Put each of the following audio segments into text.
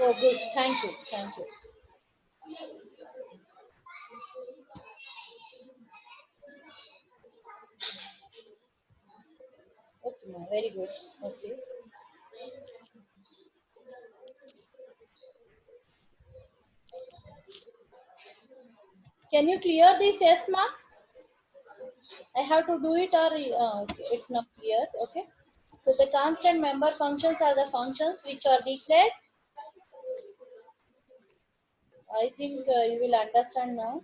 Oh, good. Thank you. Thank you. Okay, ma'am. Very good. Okay. Can you clear this? Yes, ma'am. I have to do it, or okay, it's not clear. Okay. So the constant member functions are the functions which are declared. I think you will understand now.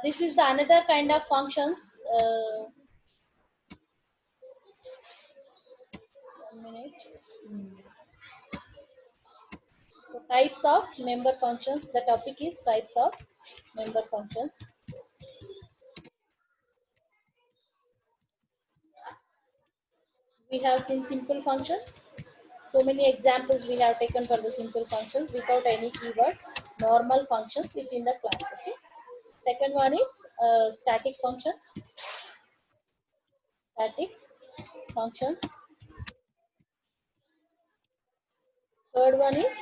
This is the another kind of functions. 1 minute. Hmm. So types of member functions. The topic is types of member functions. We have seen simple functions. So many examples we have taken for the simple functions without any keyword. Normal functions within the class. Okay. Second one is static functions. Static functions. Third one is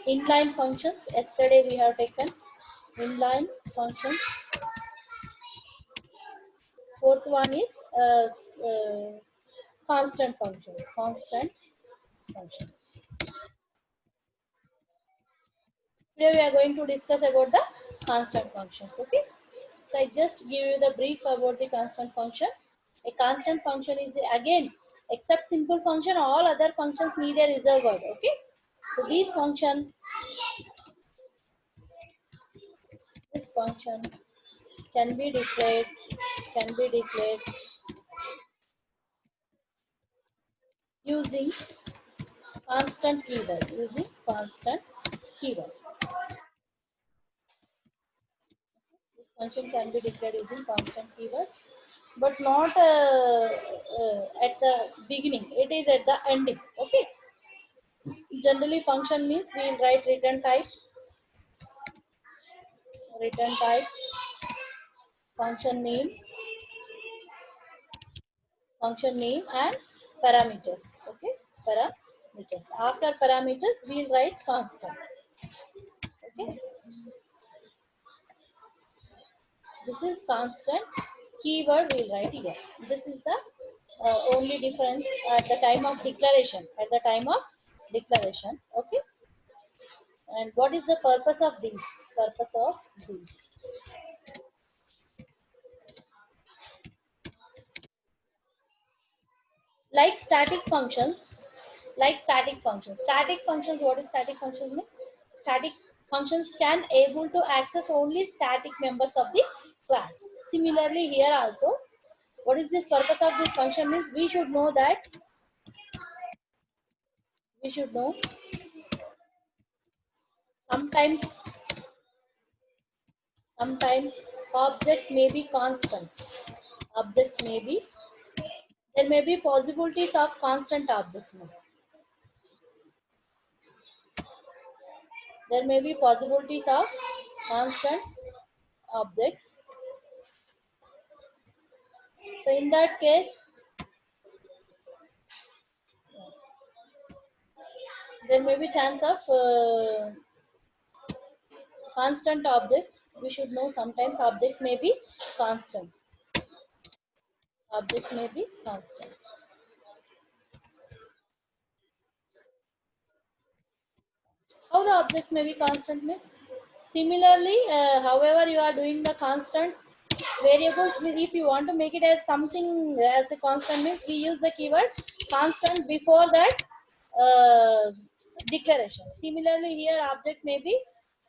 inline functions. Yesterday we have taken inline functions. Fourth one is constant functions. Constant functions. Today we are going to discuss about the constant functions. Okay. So I just give you the brief about the constant function. A constant function is again, except simple function, all other functions need a reserved word. Okay. So this function can be declared, can be declared using constant keyword. Using constant keyword. This function can be declared using constant keyword, but not at the beginning. It is at the ending. Okay. Generally, function means we will write return type, function name, and parameters. Okay, parameters. After parameters, we will write constant. Okay, this is constant keyword. We will write here. This is the only difference at the time of declaration. At the time of declaration. Okay, and what is the purpose of these? Purpose of these. Like static functions, static functions, what is static functions mean? Static functions can able to access only static members of the class. Similarly here also, what is this purpose of this function means? We should know sometimes sometimes objects may be constants. Objects may be, there may be possibilities of constant objects. There may be possibilities of constant objects. So in that case, there may be chance of constant objects. We should know sometimes objects may be constant. Objects may be constants. How the objects may be constant means? Similarly, however you are doing the constants, variables, if you want to make it as something as a constant means, we use the keyword constant before that uh, declaration. Similarly, here object may be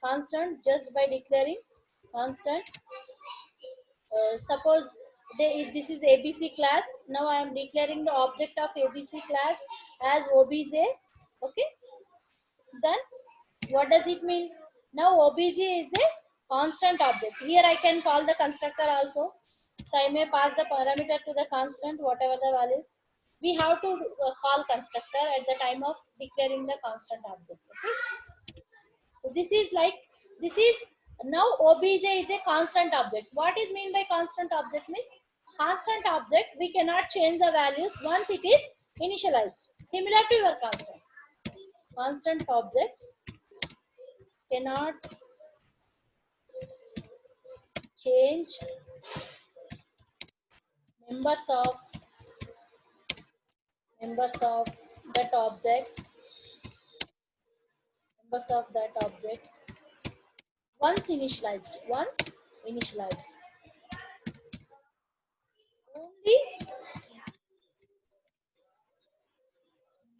constant just by declaring constant. Suppose this is ABC class. Now I am declaring the object of ABC class as OBJ. Okay. Then what does it mean? Now OBJ is a constant object. Here I can call the constructor also. So I may pass the parameter to the constant, whatever the values. We have to call constructor at the time of declaring the constant objects. Okay. So this is now obj is a constant object. What is mean by constant object means? Constant object we cannot change the values once it is initialized. Similar to your constants. constant object cannot change members of members of that object members of that object once initialized only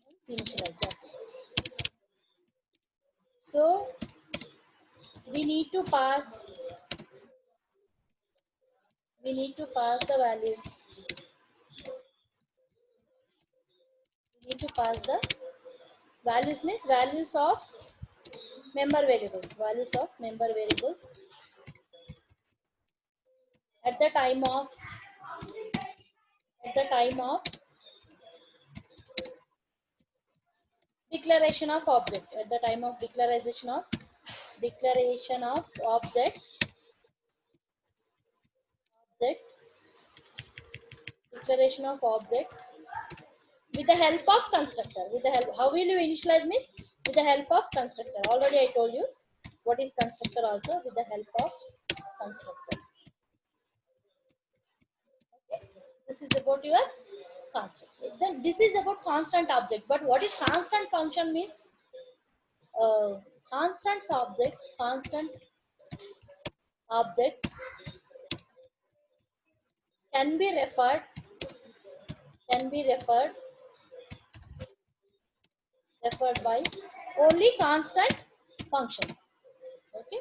once initialized, that's it. So we need to pass the values. We need to pass the values means values of member variables at the time of declaration of object, at the time of declaration of object declaration of object with the help of constructor. With the help, how will you initialize means with the help of constructor. Already I told you what is constructor also, with the help of constructor. Okay. This is about your constant. Then this is about constant object. But what is constant function means? Constant objects can be referred by only constant functions. Okay,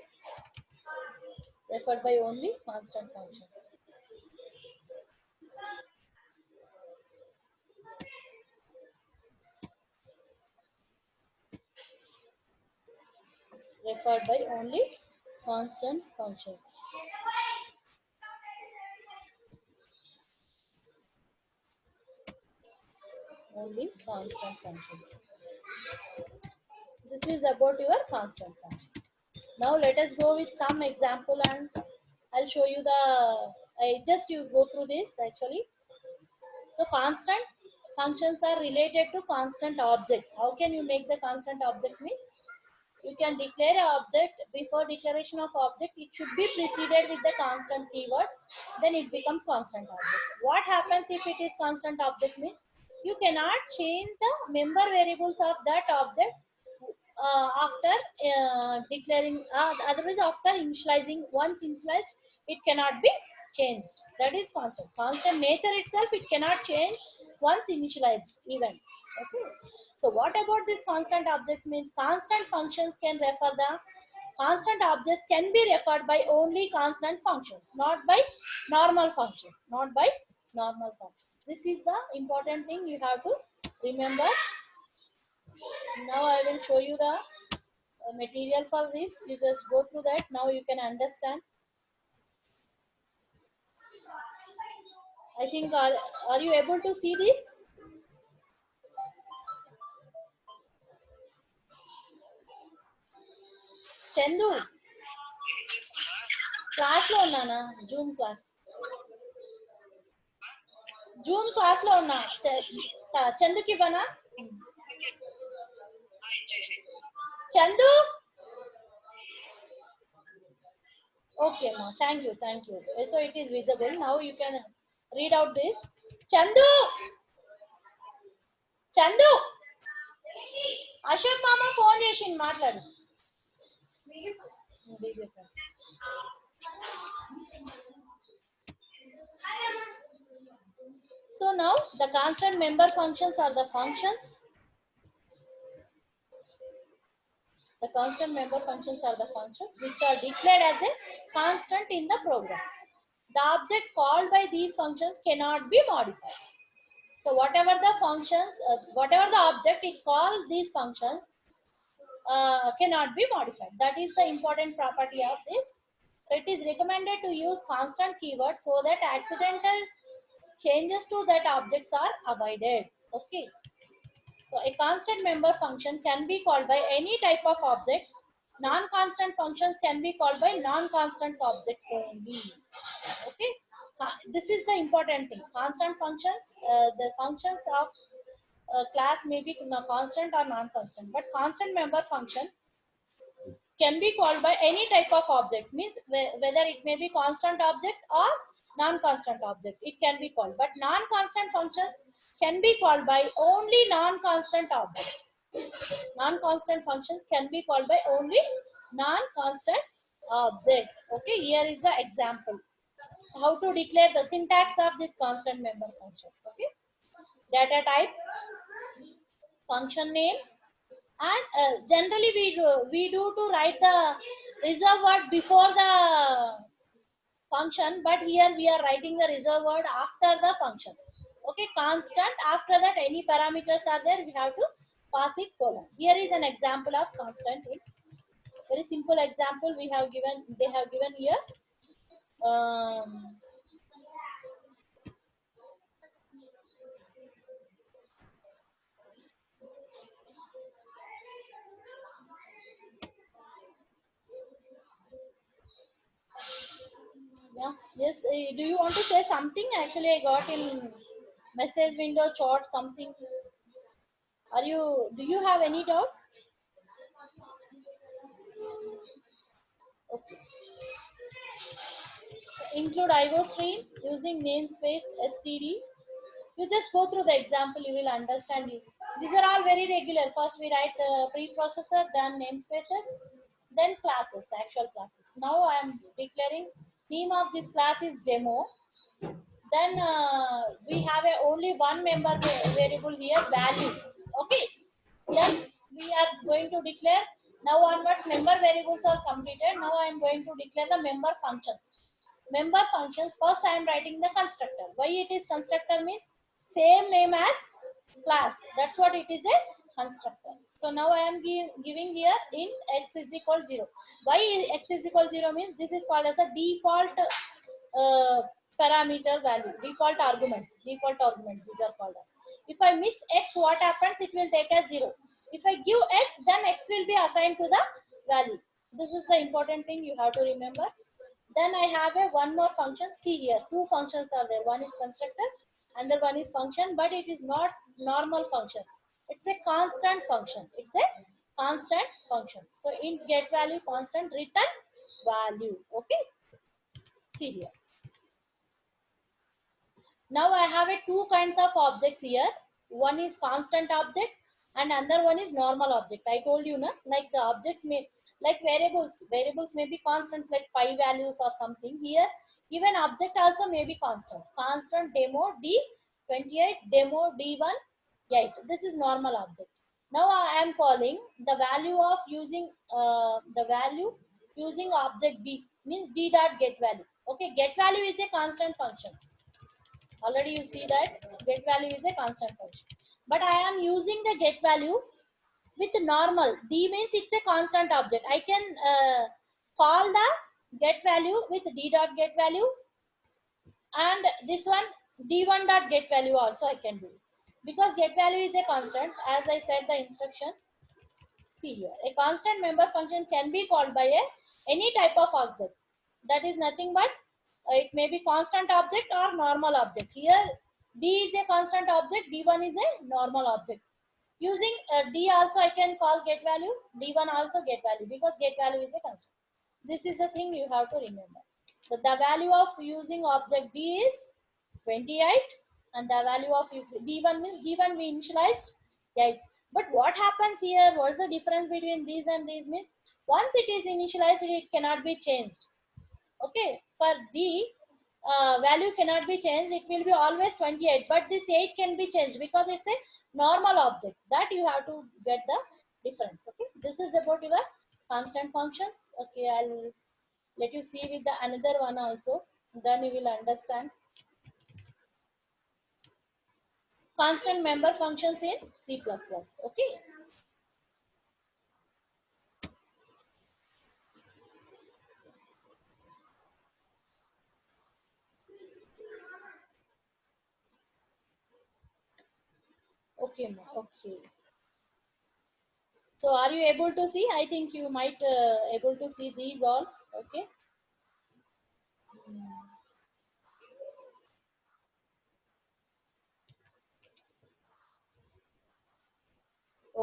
referred by only constant functions. Referred by only constant functions. Only constant functions. This is about your constant functions. Now let us go with some example and I'll show you the. I just you go through this actually. So constant functions are related to constant objects. How can you make the constant object means? You can declare an object. Before declaration of object, it should be preceded with the constant keyword. Then it becomes constant object. What happens if it is constant object means? You cannot change the member variables of that object after declaring, otherwise after initializing. Once initialized, it cannot be changed. That is constant nature itself, it cannot change once initialized even. Okay, so what about this constant objects means? Constant functions can refer the constant objects can be referred by only constant functions, not by normal functions, this is the important thing you have to remember. Now I will show you the material for this. You just go through that. Now you can understand. I think are you able to see this? Chandu, class లో ఉన్నానా? Zoom class లో ఉన్నా. చందుకి ఇవ్వనా? Chandu, okay ma, thank you. So it is visible now. You can read out this. Chandu, Ashok మామ phone చేసిండు, మాట్లాడు. So now the constant member functions are the functions. The constant member functions are the functions which are declared as a constant in the program. The object called by these functions cannot be modified. So whatever the functions, whatever the object it calls, these functions cannot be modified. That is the important property of this. So it is recommended to use constant keywords so that accidental changes to that objects are avoided. Okay. So a constant member function can be called by any type of object. Non-constant functions can be called by non-constant objects only. Okay. This is the important thing. Constant functions, the functions of class may be constant or non-constant, but constant member function can be called by any type of object, means whether it may be constant object or non-constant object, it can be called. But non-constant functions can be called by only non-constant objects. Non-constant functions can be called by only non-constant objects. Okay, here is the example how to declare the syntax of this constant member function. Okay, data type, function name, and generally we do to write the reserve word before the function, but here we are writing the reserve word after the function. Okay, constant, after that any parameters are there, we have to pass it colon. Here is an example of constant in very simple example we have given, they have given here. um, yeah, yes, do you want to say something? Actually I got in message window chat something. Are you, do you have any doubt? Okay. Include IO stream using namespace std. You just go through the example, you will understand it. These are all very regular. First we write preprocessor, then namespaces, then classes, actual classes. Now I am declaring name of this class is demo. Then we have a only one member variable here, value. Okay, then we are going to declare, now onwards member variables are completed. Now I am going to declare the member functions. Member functions, first I am writing the constructor. Why it is constructor means same name as class, that's what it is, a constructor. So now I am giving here int x is equal 0. Why x is equal 0 means this is called as a default uh, parameter value, default arguments these are called as. If I miss x, what happens, it will take as 0. If I give x, then x will be assigned to the value. This is the important thing you have to remember. Then I have a one more function. See here, two functions are there. One is constructor, and the one is function, but it is not normal function. It's a constant function. It's a constant function. So int get value constant, return value. Okay. See here. Now I have a two kinds of objects here. One is constant object and another one is normal object. I told you, na, like the objects may, like variables. Variables may be constant like pi values or something. Here, even object also may be constant. Constant demo D28, demo D1 8. This is normal object. Now I am calling the value of using the value using object D, means D dot get value. Okay, get value is a constant function. Already you see that get value is a constant function, but I am using the get value with normal. D means it's a constant object. I can call the get value with D dot get value, and this one D1 dot get value also I can do, because get value is a constant. As I said the instruction, see here, a constant member function can be called by a any type of object. That is nothing but it may be constant object or normal object. Here D is a constant object, D1 is a normal object. Using D also I can call get value, D1 also get value, because get value is a constant. This is the thing you have to remember. So the value of using object D is 28, and the value of D1 means D1 we initialized 8. But what happens here? What is the difference between these and these means? Once it is initialized, it cannot be changed. Okay, for D, value cannot be changed. It will be always 28, but this 8 can be changed because it's a normal object. That you have to get the difference. Okay, this is about your constant functions. Okay, I'll let you see with the another one also. Then you will understand. Constant member functions in C++. Okay. Okay, okay. So are you able to see? I think you might able to see these all. Okay.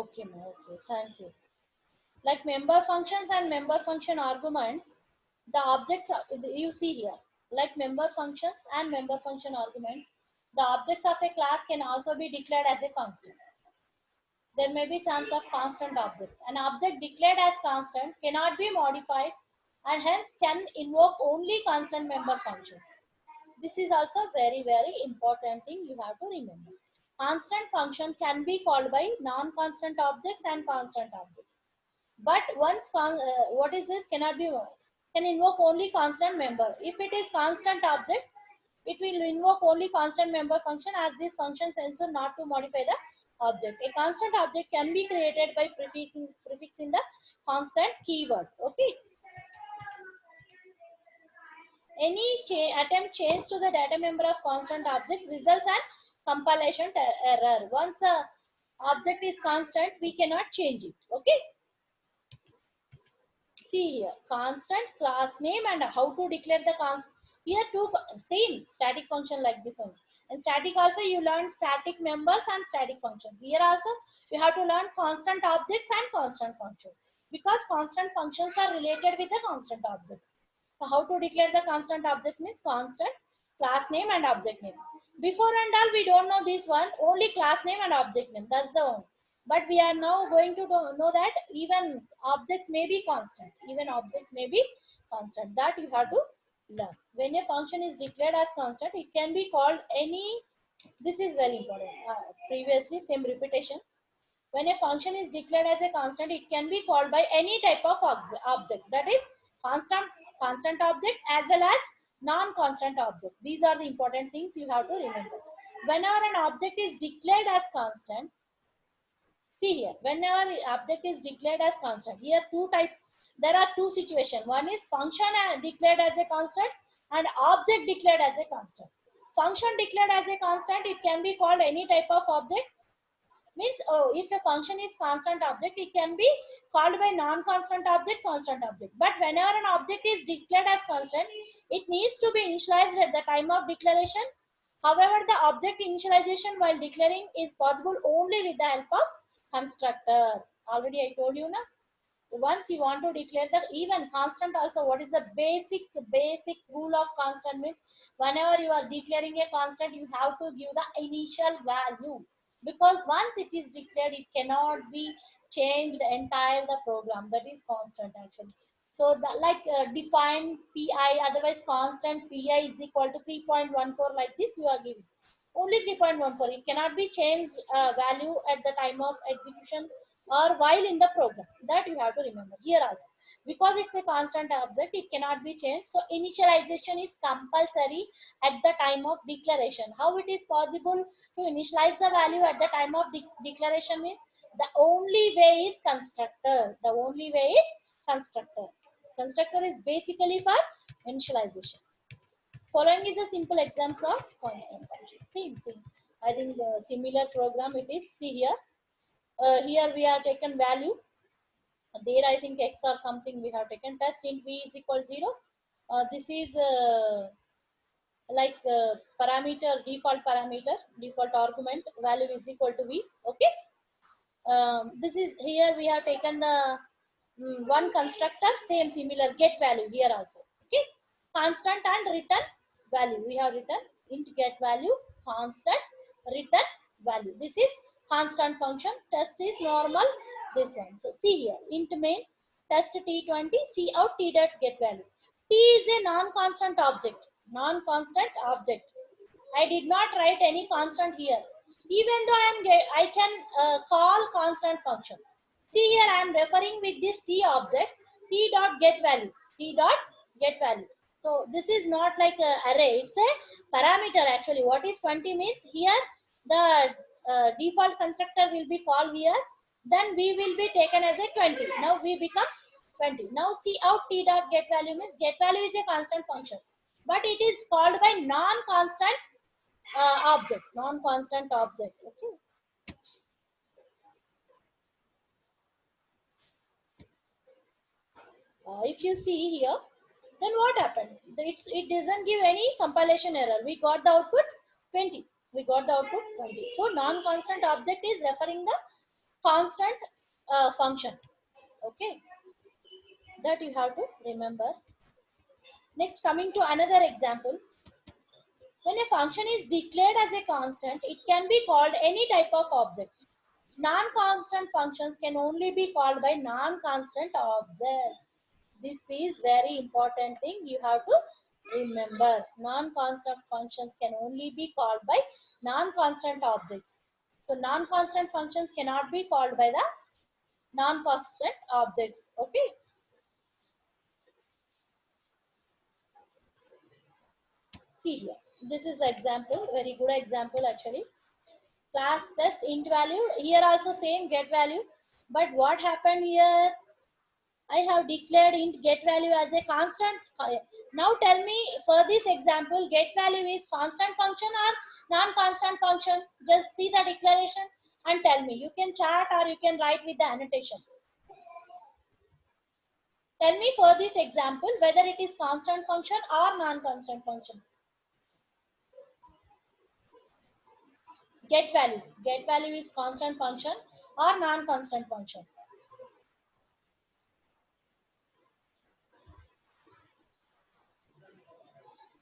Okay, ma'am. Okay, thank you. Like member functions and member function arguments, the objects you see here, like member functions and member function arguments, the objects of a class can also be declared as a constant. There may be chance of constant objects. An object declared as constant cannot be modified and hence can invoke only constant member functions. This is also very, very important thing you have to remember. Constant function can be called by non-constant objects and constant objects. But what is this cannot be can invoke only constant member. If it is constant object, it will invoke only constant member function, as these functions ensure not to modify the object. A constant object can be created by prefixing the constant keyword. Okay. Any attempt change to the data member of constant objects results in compilation error. Once the object is constant, we cannot change it. Okay. See here, constant, class name, and how to declare the constant. Here two same static function like this one. And static also you learn static members and static functions. Here also you have to learn constant objects and constant functions, because constant functions are related with the constant objects. So how to declare the constant objects means constant, class name, and object name. Before and all we don't know this one, only class name and object name. That's the one. But we are now going to know that even objects may be constant. Even objects may be constant. That you have to learn. When a function is declared as constant, it can be called any. This is very important. Previously, same repetition. When a function is declared as a constant, it can be called by any type of object. That is constant object as well as non-constant object. These are the important things you have to remember. Whenever an object is declared as constant, see here, whenever object is declared as constant, here two types, there are two situations. One is function declared as a constant and object declared as a constant. Function declared as a constant, it can be called any type of object. Means if a function is constant object, it can be called by non-constant object, constant object. But whenever an object is declared as constant, it needs to be initialized at the time of declaration. However, the object initialization while declaring is possible only with the help of constructor. Already I told you now. Once you want to declare the even constant also, what is the basic rule of constant means, whenever you are declaring a constant, you have to give the initial value, because once it is declared, it cannot be changed entire the program. That is constant actually. So like define pi, otherwise constant pi is equal to 3.14, like this you are giving only 3.14. It cannot be changed value at the time of execution or while in the program. That you have to remember here also. Because it's a constant object, it cannot be changed. So initialization is compulsory at the time of declaration. How it is possible to initialize the value at the time of declaration means, the only way is constructor. The only way is constructor. Constructor is basically for initialization. Following is a simple example of constant function. Same. I think the similar program it is. See here. Here we are taken value. There I think x or something we have taken. Test int v is equal 0. This is like parameter, default argument value is equal to v. Okay. This is here we have taken the one constructor, same similar get value here also. Okay. Constant and return value. We have written int get value, constant, return value. This is constant function. Test is normal. This one. So see here, int main test t20, see out t dot get value. T is a non-constant object. Non-constant object. I did not write any constant here. Even though I can call constant function. See here, I am referring with this t object, t dot get value, t dot get value. So this is not like a array, it's a parameter actually. What is 20 means, here the default constructor will be called here, then we will be taken as a 20. Now we becomes 20. Now see out t dot get value means, get value is a constant function, but it is called by non-constant object, non-constant object. Okay. If you see here, then what happened? It doesn't give any compilation error. We got the output 20. We got the output 20. So non-constant object is referring the constant function. Okay, that you have to remember. Next, coming to another example. When a function is declared as a constant, it can be called any type of object. Non-constant functions can only be called by non-constant objects. This is very important thing you have to remember. Non-constant functions can only be called by non-constant objects. So non-constant functions cannot be called by the non-constant objects. Okay. See here. This is the example. Very good example actually. Class test int value. Here also same get value. But what happened here? I have declared int get value as a constant. Now tell me for this example, get value is constant function or non-constant function? Just see the declaration and tell me. You can chat or you can write with the annotation. Tell me for this example whether it is constant function or non-constant function. Get value. Get value is constant function or non-constant function.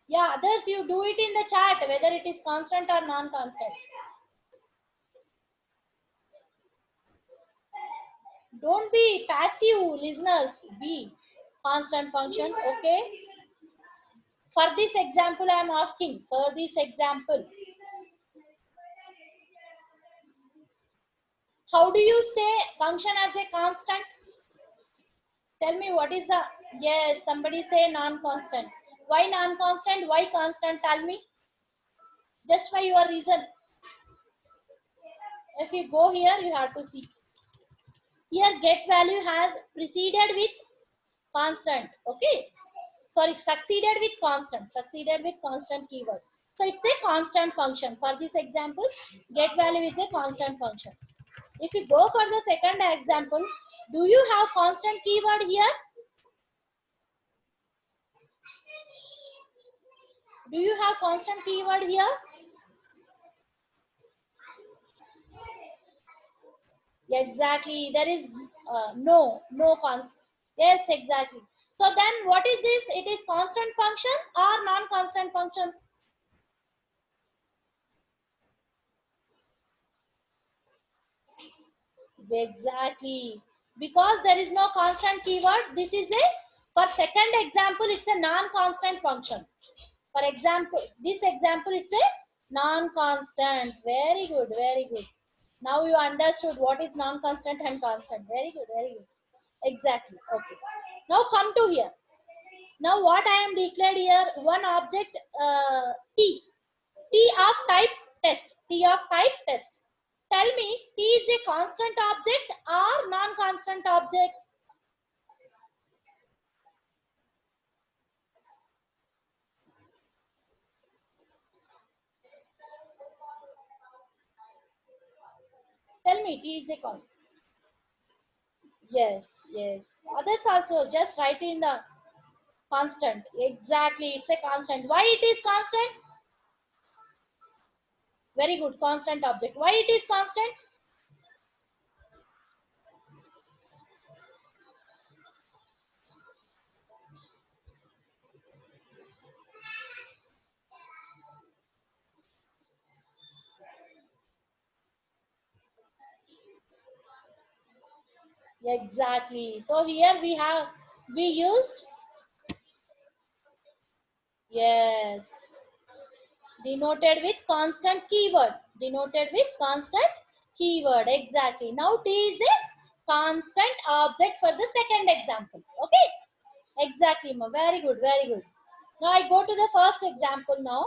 Yeah, others you do it in the chat whether it is constant or non-constant. Don't be passive, listeners. Be constant function. Okay. For this example, I am asking. For this example, how do you say function as a constant? Tell me what is the. Yes, somebody say non-constant. Why non-constant? Why constant? Tell me. Just by your reason. If you go here, you have to see. Here, get value has preceded with constant. Okay. Sorry, succeeded with constant keyword. So it's a constant function. For this example, get value is a constant function. If you go for the second example, do you have constant keyword here? Do you have constant keyword here? Exactly. There is no constant. Yes, exactly. So then what is this? It is constant function or non-constant function? Exactly. Because there is no constant keyword, this is a, for second example, it's a non-constant function. For example, this example, it's a non-constant. Very good, very good. Now you understood what is non-constant and constant. Very good, very good. Exactly. Okay. Now come to here. Now what I am declared here, one object T. T of type test. T of type test. Tell me, T is a constant object or non-constant object? Tell me, T is a constant. Yes, yes. Others also just write in the constant. Exactly, it's a constant. Why it is constant? Very good, constant object. Why it is constant? Exactly. So here we used, yes, denoted with constant keyword. Denoted with constant keyword. Exactly. Now T is a constant object for the second example. Okay. Exactly, ma. Very good, very good. Now I go to the first example now.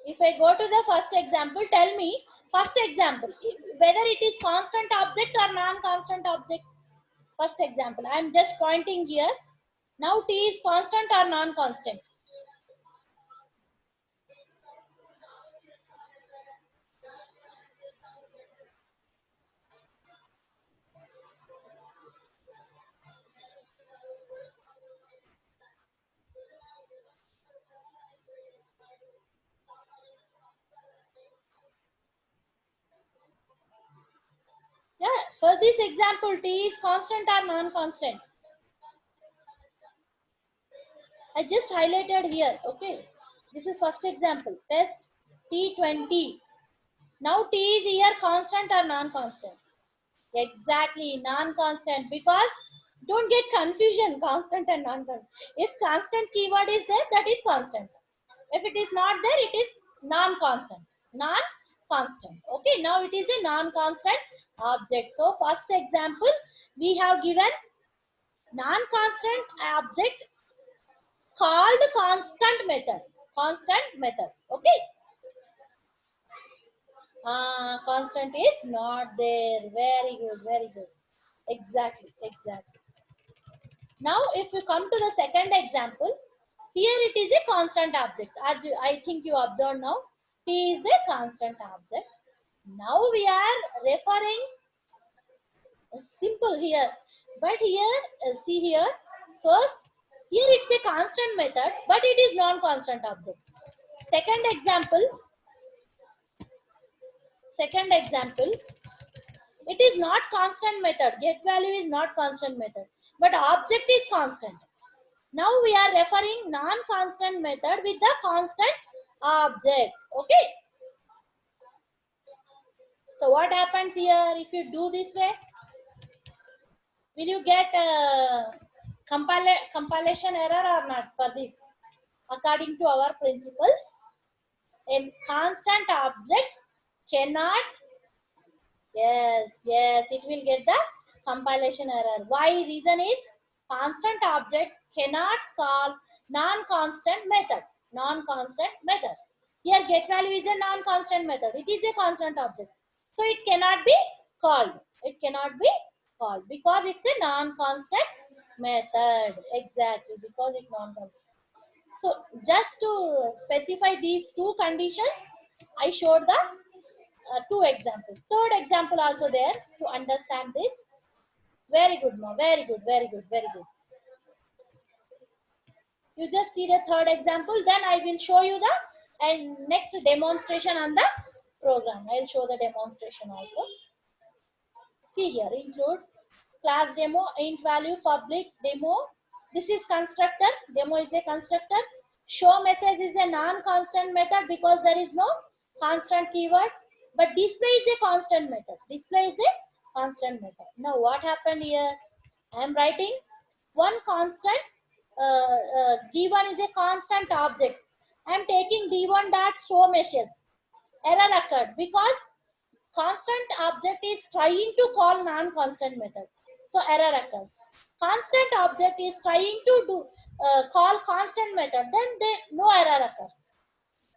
If I go to the first example, tell me, first example, whether it is constant object or non-constant object. First example, I am just pointing here. Now T is constant or non-constant? For this example, t is constant or non-constant? I just highlighted here. Okay, this is first example. Test T20. Now t is here constant or non-constant? Exactly, non-constant, because don't get confusion constant and non-constant. If constant keyword is there, that is constant. If it is not there, it is non-constant. Non-constant. Okay, now it is a non-constant object. So first example, we have given non-constant object called constant method. Constant method. Okay. Constant is not there. Very good. Very good. Exactly. Exactly. Now, if you come to the second example, here it is a constant object. As you, I think you observe now, t is a constant object. Now we are referring simple here, but here see here first. Here it's a constant method, but it is non-constant object. Second example. Second example. It is not constant method. Get value is not constant method, but object is constant. Now we are referring non-constant method with the constant object. Okay. So what happens here if you do this way? Will you get compilation error or not for this? According to our principles, a constant object cannot. Yes, it will get the compilation error. Why? Reason is constant object cannot call non-constant method. Non-constant method. Here get value is a non-constant method. It is a constant object. So it cannot be called. It cannot be called because it's a non-constant method. Exactly, because it's non-constant. So just to specify these two conditions, I showed the two examples. Third example also there to understand this. Very good, Ma. Very good, very good, very good. You just see the third example, then I will show you the and next demonstration on the program. I will show the demonstration also. See here, include class demo, int value, public demo. This is constructor. Demo is a constructor. Show message is a non-constant method because there is no constant keyword. But display is a constant method. Display is a constant method. Now what happened here? I am writing one constant. D1 is a constant object. I am taking D1 dot show messages. Error occurred because constant object is trying to call non-constant method. So error occurs. Constant object is trying to do call constant method. Then no error occurs.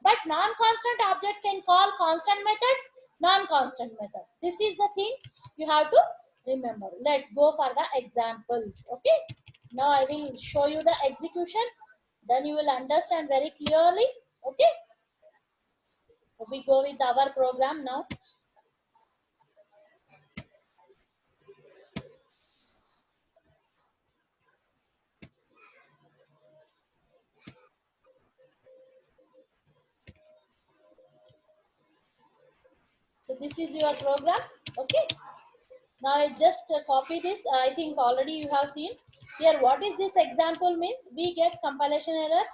But non-constant object can call constant method, non-constant method. This is the thing you have to remember. Let's go for the examples. Okay. Now I will show you the execution. Then you will understand very clearly. Okay. We go with our program now. So this is your program. Okay. Now I just copy this. I think already you have seen. Here what is this example means? We get compilation error.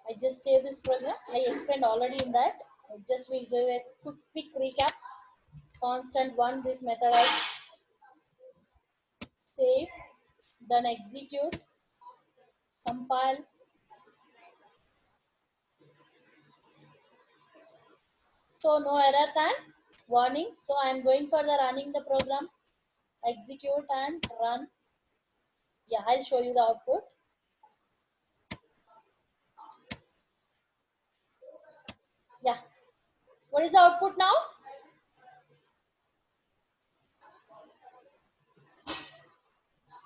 I just save this program. I explained already in that. I just will give a quick recap. Constant one, this method I save, then execute, compile. So no errors and warnings. So I am going for the running the program. Execute and run. Yeah, I'll show you the output. Yeah. What is the output now?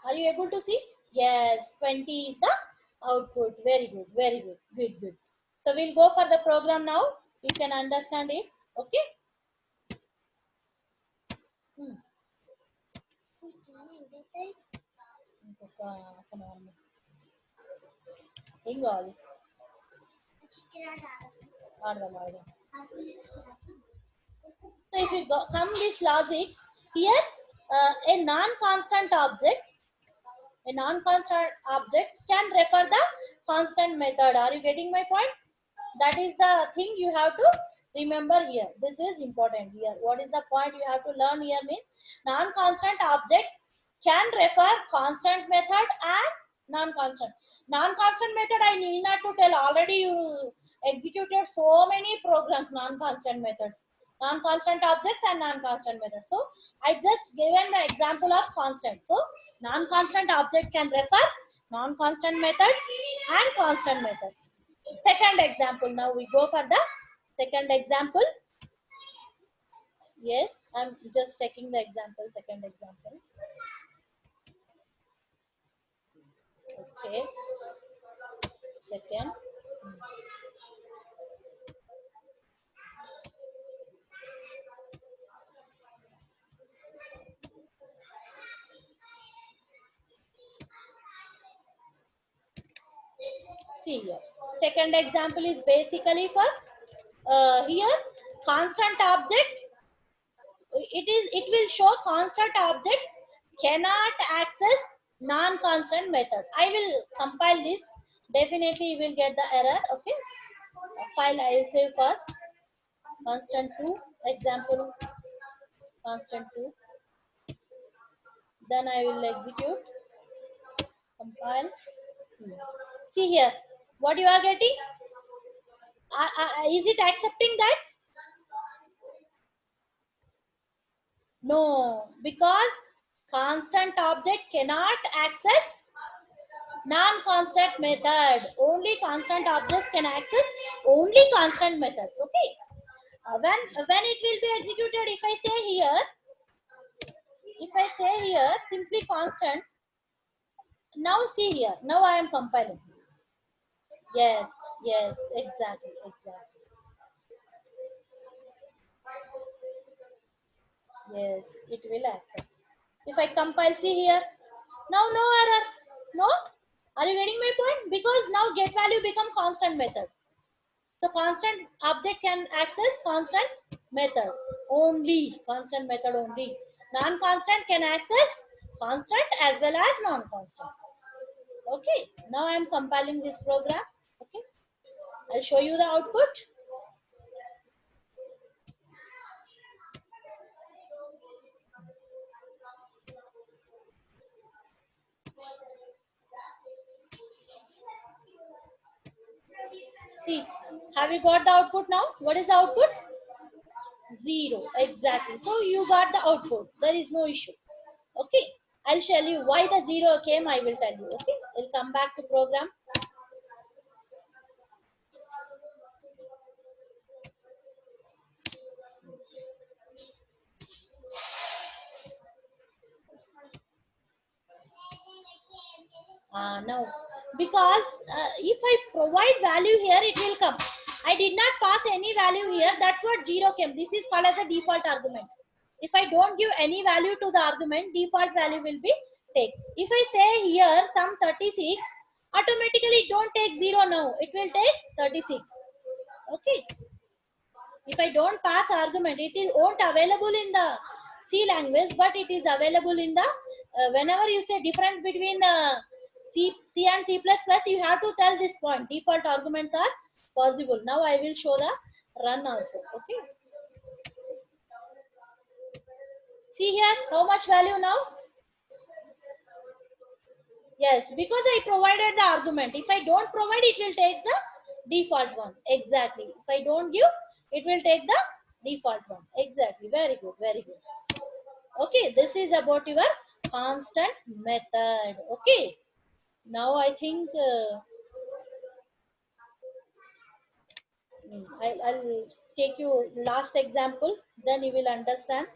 Are you able to see? Yes, 20 is the output. Very good, very good. Good, good. So we'll go for the program now. You can understand it. Okay. Hmm. Phenomenon. Hingali. Ardham, ardham. So if you come this logic, here a non-constant object can refer the constant method. Are you getting my point? That is the thing you have to remember here. This is important here. What is the point you have to learn here means non-constant object can refer constant method and non-constant. Non-constant method I need not to tell. Already you executed so many programs, non-constant methods. Non-constant objects and non-constant methods. So I just given the example of constant. So non-constant object can refer non-constant methods and constant methods. Second example. Now we go for the second example. Yes, I'm just taking the example, second example. Okay, second. See here. Second example is basically for here constant object. It will show constant object cannot access non-constant method. I will compile this. Definitely you will get the error. Okay. File I will save first. Constant 2 example constant 2. Then I will execute, compile. See here, what you are getting? Is it accepting that? No, because constant object cannot access non-constant method. Only constant objects can access only constant methods. Okay. When it will be executed, if I say here simply constant. Now see here. Now I am compiling. Yes, yes, exactly, exactly. Yes, it will accept. If I compile, see here. Now no error. No? Are you getting my point? Because now get value become constant method. So constant object can access constant method only. Constant method only. Non-constant can access constant as well as non-constant. Okay. Now I am compiling this program. Okay. I'll show you the output. See, have you got the output now? What is the output? 0. Exactly. So you got the output. There is no issue. Okay. I'll tell you why the 0 came. I will tell you. Okay. I'll come back to program. Now, because if I provide value here, it will come. I did not pass any value here. That's what 0 came. This is called as a default argument. If I don't give any value to the argument, default value will be take. If I say here sum 36, automatically don't take 0 now. It will take 36. Okay. If I don't pass argument, it is won't available in the C language, but it is available in the whenever you say difference between C and C++, you have to tell this point. Default arguments are possible. Now I will show the run also. Okay. See here how much value now? Yes, because I provided the argument. If I don't provide, it will take the default one. Exactly. If I don't give, it will take the default one. Exactly. Very good. Very good. Okay, this is about your constant method. Okay. Now I think I'll take you last example. Then you will understand.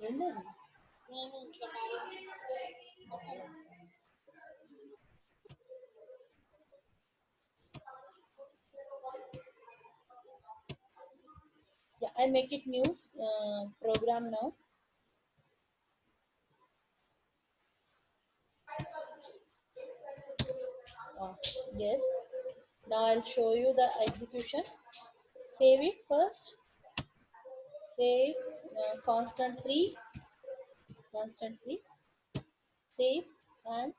ఏంటది? I make it new program now. uh, yes, now I'll show you the execution. Save it first. Save constant 3, constant 3. Save and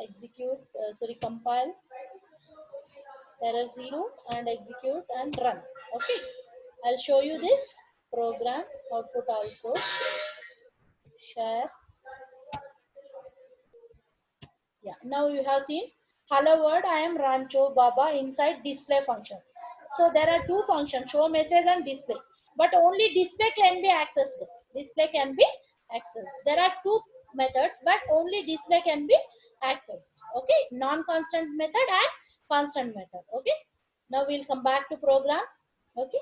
execute, sorry, compile error 0 and execute and run. Okay, I'll show you this program output also. Share. Yeah, now you have seen hello world. I am Rancho Baba inside display function. So there are two functions, show message and display, but only display can be accessed. Display can be accessed. There are two methods, but only display can be accessed. Okay, non-constant method and constant method. Okay, now we'll come back to program. Okay.